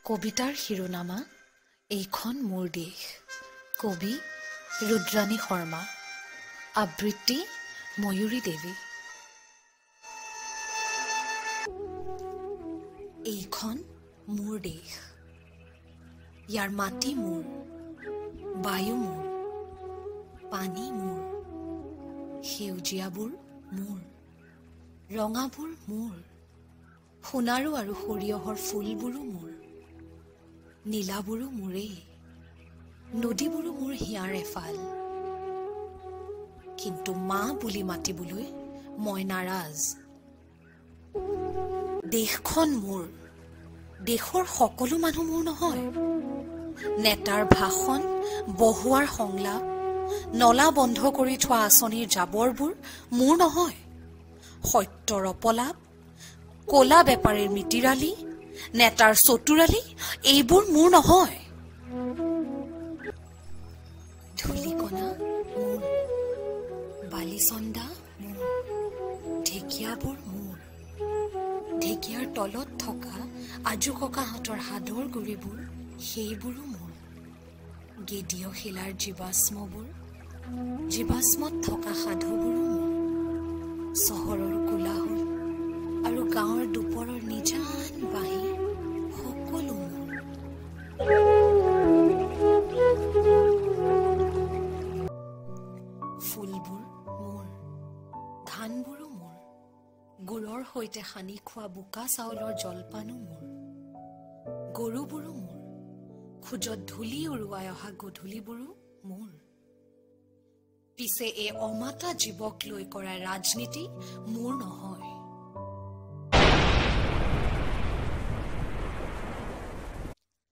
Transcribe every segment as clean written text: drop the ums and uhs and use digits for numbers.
কবিতাৰ শিৰোনামা এইখন মোৰ দেশ। কবি ৰুদ্ৰাণী শৰ্মা। আবৃত্তি ময়ূৰী দেৱী। এইখন মোৰ দেশ। ইয়াৰ মাটি মোৰ, বায়ু মোৰ, পানী মোৰ, সেউজীয়াবোৰ মোৰ, ৰঙাবোৰ মোৰ, সোণাৰু আৰু সৰিয়হৰ ফুলবোৰো মোৰ, নীলাবোৰো মোৰেই, নদীবোৰো মোৰ হিয়াৰ এফাল। কিন্তু মা বুলি মাতিবলৈ মই নাৰাজ। দেশখন মোৰ, দেশৰ সকলো মানুহ মোৰ নহয়। নেতাৰ ভাষণ, বহুৱাৰ সংলাপ, নলা বন্ধ কৰি থোৱা আঁচনিৰ জাবৰবোৰ মোৰ নহয়। সত্যৰ অপলাপ, কলা বেপাৰীৰ মিতিৰালি, নেতাৰ চতুৰালি, এইবোৰ মোৰ নহয়। ধূলিকণা মোৰ, বালিচন্দা মোৰ, ঢেকীয়াবোৰ মোৰ, ঢেকীয়াৰ তলত থকা আজু ককাহঁতৰ হাদৰ গুৰিবোৰ সেইবোৰো মোৰ। গেদীয় শিলাৰ জীৱাশ্মবোৰ, জীৱাশ্মত থকা সাধুবোৰো মোৰ। চহৰৰ কোলাহল আৰু গাঁৱৰ দুপৰৰ নিজান বাঁহী সকলো মোৰ। ফুলবোৰ মোৰ, ধানবোৰো মোৰ, গুড়ৰ সৈতে সানি খোৱা বোকা চাউলৰ জলপানো মোৰ। গৰুবোৰো মোৰ, খোজত ধূলি উৰুৱাই অহা গধূলিবোৰো মোৰ। পিছে এই অমাতা জীৱক লৈ কৰা ৰাজনীতি মোৰ নহয়।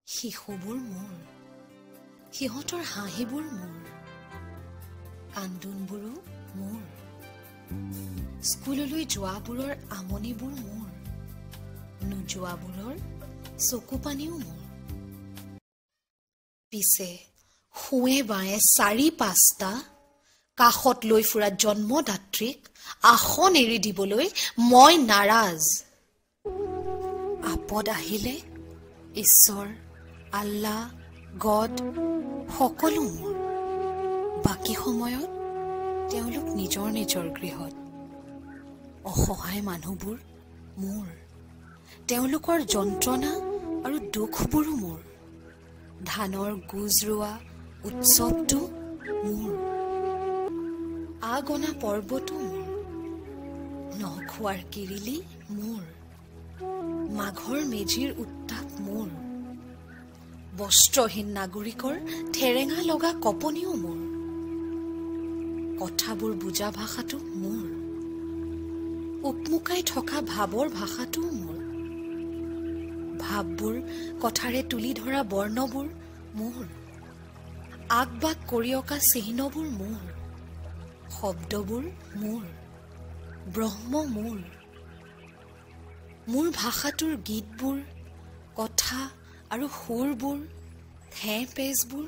শিশুবোৰ মোৰ, সিহঁতৰ হাঁহিবোৰ মোৰ, কান্দোনবোৰো মোৰ, স্কুললৈ যোৱাবোৰৰ আমনিবোৰ মোৰ, নোযোৱাবোৰৰ চকুপানীও মোৰ। পিছে শুৱে বায়ে ৪-৫টা কাষত লৈ ফুৰা জন্মদাত্ৰীক আসন এৰি দিবলৈ মই নাৰাজ। আপদ আহিলে ঈশ্বৰ, আল্লাহ, গড সকলো মোৰ। বাকী সময়ত তেওঁলোক নিজৰ নিজৰ গৃহত। অসহায় মানুহবোৰ মোৰ, তেওঁলোকৰ যন্ত্ৰণা আৰু দুখবোৰো মোৰ। ধানৰ গুজ ৰোৱা উৎসৱটো মোৰ, আগনা পৰ্বতো মোৰ, নখোৱাৰ কিৰিলি মোৰ, মাঘৰ মেজিৰ উত্তাপ মোৰ, বস্ত্ৰহীন নাগৰিকৰ ঠেৰেঙা লগা কপনিও মোৰ। কথাবোৰ বুজা ভাষাটো মোৰ, উকমুকাই থকা ভাৱৰ ভাষাটোও মোৰ। ভাৱবোৰ কথাৰে তুলি ধৰা বৰ্ণবোৰ মোৰ, আগবাগ কৰি অঁকা চিহ্নবোৰ মোৰ, শব্দবোৰ মোৰ, ব্ৰহ্ম মোৰ। মোৰ ভাষাটোৰ গীতবোৰ, কথা আৰু সুৰবোৰ, ঠেঁ-পেচবোৰ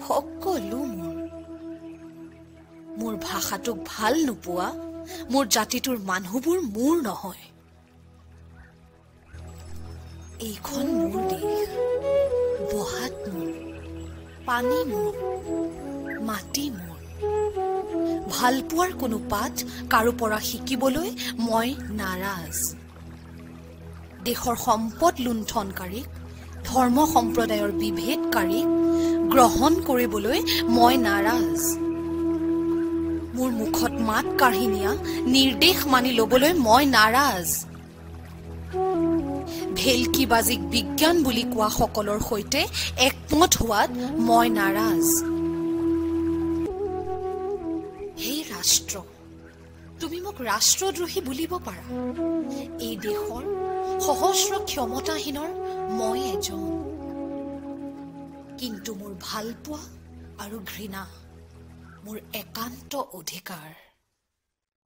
সকলো মোৰ। মোৰ ভাষাটোক ভাল নোপোৱা মোৰ জাতিটোৰ মানুহবোৰ মোৰ নহয়। এইখন মোৰ দেশ, বহাত মোৰ, পানী মোৰ, মাটি মোৰ। ভালপোৱাৰ কোনো পাঠ কাৰো পৰা শিকিবলৈ মই নাৰাজ। দেশৰ সম্পদ লুণ্ঠনকাৰীক, ধৰ্ম সম্প্ৰদায়ৰ বিভেদকাৰীক গ্ৰহণ কৰিবলৈ মই নাৰাজ। মোৰ মুখত মাত কাঢ়ি নিয়া নিৰ্দেশ মানি ল'বলৈ মই নাৰাজ। ভেলকিবাজিক বিজ্ঞান বুলি কোৱা সকলৰ সৈতে একমত হোৱাত মই নাৰাজ। হে ৰাষ্ট্ৰ, তুমি মোক ৰাষ্ট্ৰদ্ৰোহী বুলিব পাৰা। এই দেশৰ সহস্ৰ ক্ষমতাহীনৰ মই এজন। কিন্তু মোৰ ভালপোৱা আৰু ঘৃণা মোৰ একান্ত অধিকাৰ।